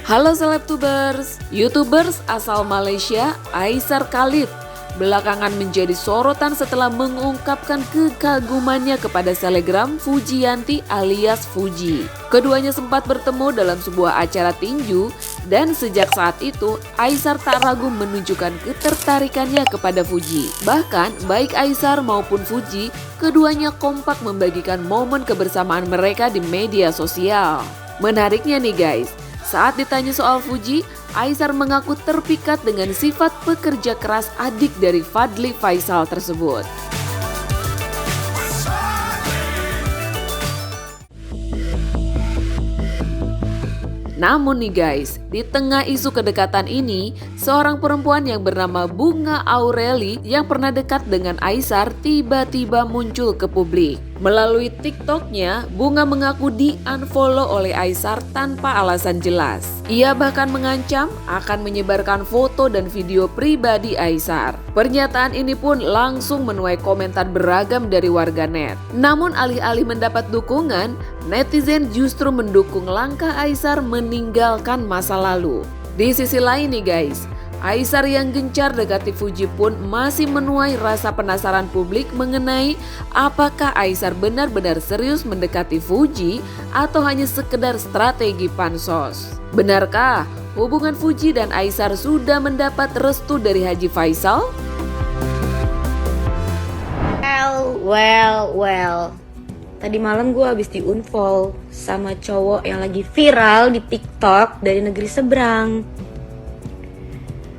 Halo Selebtubers, YouTubers asal Malaysia Aisar Khalif belakangan menjadi sorotan setelah mengungkapkan kekagumannya kepada selegram Fujiyanti alias Fuji. Keduanya sempat bertemu dalam sebuah acara tinju dan sejak saat itu Aisar tak ragu menunjukkan ketertarikannya kepada Fuji. Bahkan baik Aisar maupun Fuji, keduanya kompak membagikan momen kebersamaan mereka di media sosial. Menariknya nih guys, saat ditanya soal Fuji, Aisar mengaku terpikat dengan sifat pekerja keras adik dari Fadly Faisal tersebut. Namun nih guys, di tengah isu kedekatan ini, seorang perempuan yang bernama Bunga Aureli yang pernah dekat dengan Aisar tiba-tiba muncul ke publik. Melalui TikToknya, Bunga mengaku di-unfollow oleh Aisar tanpa alasan jelas. Ia bahkan mengancam akan menyebarkan foto dan video pribadi Aisar. Pernyataan ini pun langsung menuai komentar beragam dari warganet. Namun alih-alih mendapat dukungan, netizen justru mendukung langkah Aisar meninggalkan masa lalu. Di sisi lain nih guys, Aisar yang gencar dekati Fuji pun masih menuai rasa penasaran publik mengenai apakah Aisar benar-benar serius mendekati Fuji atau hanya sekedar strategi pansos. Benarkah hubungan Fuji dan Aisar sudah mendapat restu dari Haji Faisal? Well. Tadi malam gue habis di-unfollow sama cowok yang lagi viral di TikTok dari negeri seberang.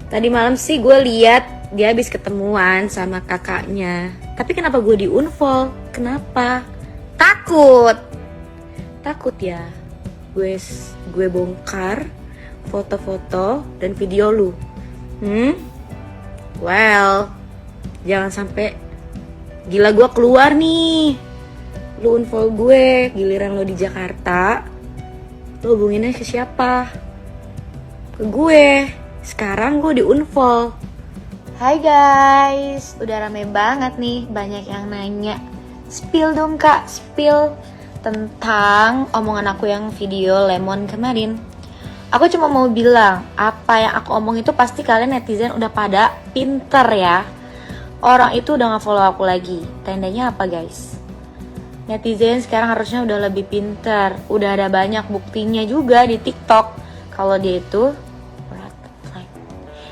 Tadi malam sih gue lihat dia habis ketemuan sama kakaknya. Tapi kenapa gue di-unfollow? Kenapa? Takut ya. Gue bongkar foto-foto dan video lu. Well, jangan sampai gila gue keluar nih. Lu unfollow gue, giliran lo di Jakarta, lu hubunginnya ke siapa? Ke gue. Sekarang gue di-unfollow. Hai guys, udah rame banget nih, banyak yang nanya. Spill dong kak, spill tentang omongan aku yang video lemon kemarin. Aku cuma mau bilang, apa yang aku omong itu pasti kalian netizen udah pada pinter ya. Orang itu udah nge-follow aku lagi. Tandanya apa guys? Netizen sekarang harusnya udah lebih pinter. Udah ada banyak buktinya juga di TikTok kalau dia itu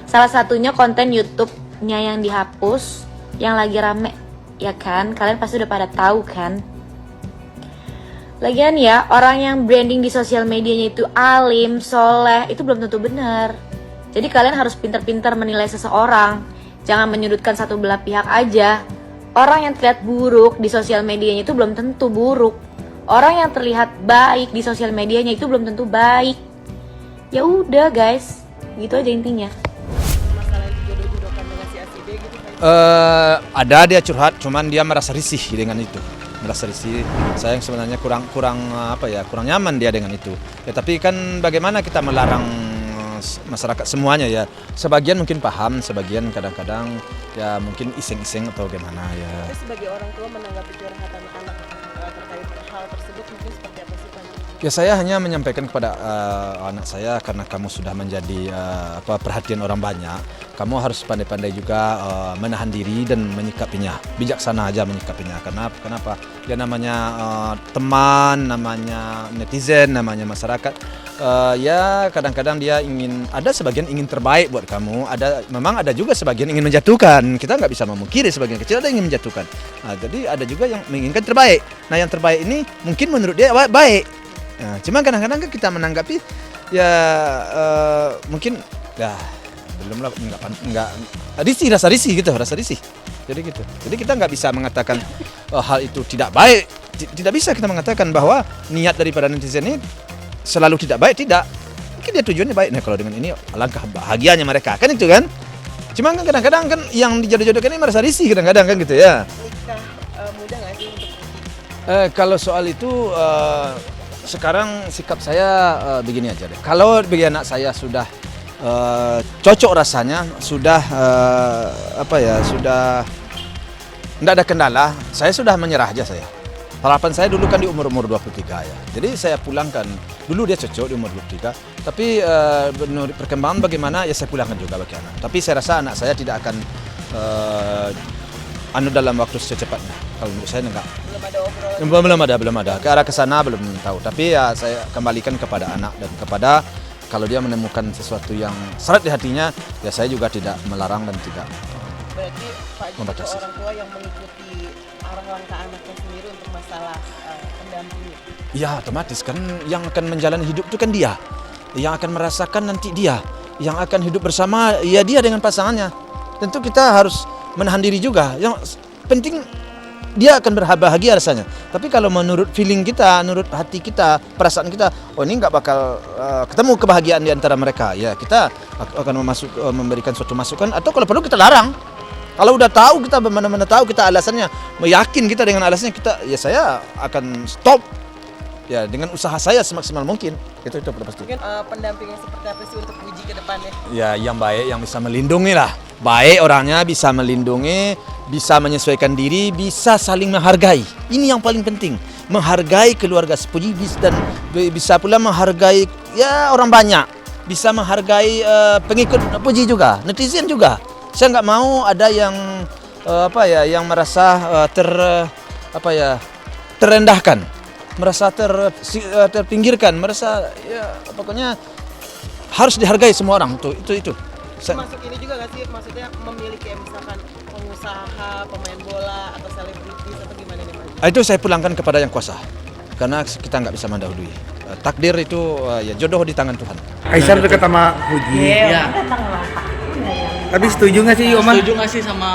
salah satunya konten YouTube-nya yang dihapus, yang lagi rame, ya kan? Kalian pasti udah pada tahu kan? Lagian ya, orang yang branding di sosial medianya itu alim, soleh, itu belum tentu benar. Jadi kalian harus pinter-pinter menilai seseorang. Jangan menyudutkan satu belah pihak aja. Orang yang terlihat buruk di sosial medianya itu belum tentu buruk. Orang yang terlihat baik di sosial medianya itu belum tentu baik. Ya udah guys, gitu aja intinya. Ada dia curhat, cuman dia merasa risih dengan itu. Merasa risih. Saya sebenarnya kurang nyaman dia dengan itu. Ya tapi kan bagaimana kita melarang masyarakat semuanya ya. Sebagian mungkin paham, sebagian kadang-kadang ya mungkin iseng-iseng atau gimana ya. Sebagai orang tua menanggapi curhatan anak terkait hal tersebut mungkin seperti apa sih Pak? Ya saya hanya menyampaikan kepada anak saya, karena kamu sudah menjadi perhatian orang banyak, kamu harus pandai-pandai juga menahan diri dan menyikapinya, bijaksana aja menyikapinya. Kenapa? Ya namanya teman, namanya netizen, namanya masyarakat. Ya kadang-kadang dia ada sebagian ingin terbaik buat kamu, memang ada juga sebagian ingin menjatuhkan. Kita nggak bisa memungkiri, sebagian kecil ada yang ingin menjatuhkan. Jadi ada juga yang menginginkan terbaik. Nah yang terbaik ini mungkin menurut dia baik. Nah, cuma kadang-kadang kan kita menanggapi ya mungkin ya belum lah, rasa risih. Jadi gitu. Jadi kita nggak bisa mengatakan hal itu tidak baik. Tidak bisa kita mengatakan bahwa niat daripada netizen ini selalu tidak baik, tidak. Mungkin dia tujuannya baik. Nah kalau dengan ini alangkah bahagianya mereka, kan itu kan. Cuma kan kadang-kadang kan yang dijodoh-jodohkan ini merasa risih kadang-kadang kan gitu ya. Nikah mudah nggak sih untuk kalau soal itu sekarang sikap saya begini aja deh. Kalau bagi anak saya sudah cocok rasanya, sudah sudah tidak ada kendala, saya sudah menyerah aja saya. Harapan saya dulu kan di umur-umur 23 ya. Jadi saya pulangkan. Dulu dia cocok di umur 23. Tapi menurut perkembangan bagaimana ya saya pulangkan juga bagi anak. Tapi saya rasa anak saya tidak akan dalam waktu secepatnya. Kalau menurut saya enggak. Belum ada. Ke arah ke sana belum tahu. Tapi ya saya kembalikan kepada anak dan kepada kalau dia menemukan sesuatu yang seret di hatinya, ya saya juga tidak melarang dan tidak Berarti Pak Haji membatasi. orang tua yang mengikuti arah langkah anaknya sendiri untuk masalah pendampingi. Ya otomatis kan yang akan menjalani hidup itu kan dia. Yang akan merasakan nanti dia. Yang akan hidup bersama ya dia dengan pasangannya. Tentu kita harus menahan diri juga. Yang penting dia akan berbahagia rasanya. Tapi kalau menurut feeling kita, menurut hati kita, perasaan kita, oh ini nggak bakal ketemu kebahagiaan di antara mereka. Ya kita akan memberikan suatu masukan atau kalau perlu kita larang. Kalau udah tahu kita benar-benar tahu kita alasannya, meyakin kita dengan alasannya ya saya akan stop. Ya dengan usaha saya semaksimal mungkin. Itu udah pasti. Mungkin pendampingan seperti apa sih untuk Puji ke depannya? Ya yang baik yang bisa melindungi lah. Baik orangnya bisa melindungi, bisa menyesuaikan diri, bisa saling menghargai. Ini yang paling penting. Menghargai keluarga Puji dan bisa pula menghargai ya orang banyak. Bisa menghargai pengikut Puji juga, netizen juga. Saya nggak mau ada yang yang merasa terrendahkan, merasa terpinggirkan, merasa ya pokoknya harus dihargai semua orang itu. Termasuk ini juga nggak sih, maksudnya memiliki misalkan pengusaha, pemain bola atau selebritis atau gimana nih Mas? Itu saya pulangkan kepada yang kuasa, karena kita nggak bisa mendahului. Takdir itu ya jodoh di tangan Tuhan. Aisar dekat sama Puji. Iya. Tapi setuju nggak sih Oma? Setuju nggak sih sama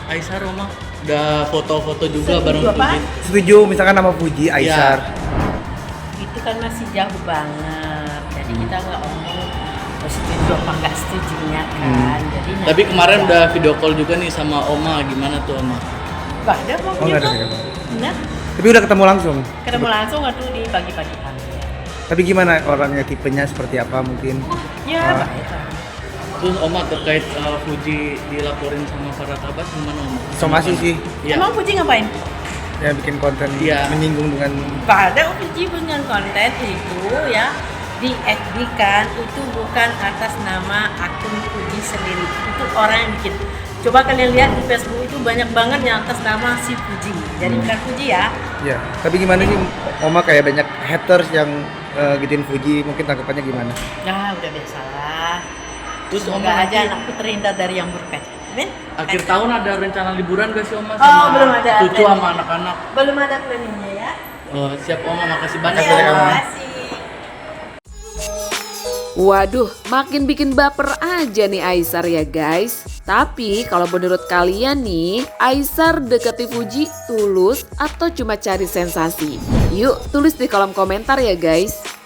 Aisar, Oma? Udah foto-foto juga bareng Puji. Setuju misalkan sama Puji, Aisar. Itu kan masih jauh banget, jadi kita nggak ngomong setuju apa nggak setujunya kan. Jadi Tapi kemarin udah video call juga nih sama Oma, gimana tuh Oma? nggak ada kok Oh, nggak ada. gitu. Nah, Tapi udah ketemu langsung. ketemu langsung atau di pagi-pagi hari. Tapi gimana orangnya, tipenya seperti apa mungkin? Ya baik lah. Terus Oma terkait Puji dilaporin sama Farah Tabas gimana Oma? Somasi sih, Iya. Emang Puji ngapain? yang bikin konten Iya. menyinggung dengan Pada Puji dengan konten itu ya di FB kan itu bukan atas nama akun Puji sendiri, itu orang yang bikin. Coba kalian lihat di Facebook itu banyak banget yang atas nama si Puji, jadi bukan Puji ya. ya. Tapi gimana sih Oma, kayak banyak haters yang gituin Puji, mungkin tanggapannya gimana? Nah udah biasa lah. Terus Semoga Oma aja anakku terhindar dari yang buruk aja. Amin. akhir tahun ada rencana liburan gak sih Oma Oh, sama belum ada. cucu sama anak-anak? Belum ada planningnya ya. Oh, siap Oma, makasih banyak Makasih ya ya, Oma. Oma. Kasih. Waduh, makin bikin baper aja nih Aisar ya guys. Tapi kalau menurut kalian nih, Aisar deketi Puji tulus atau cuma cari sensasi? Yuk tulis di kolom komentar ya guys.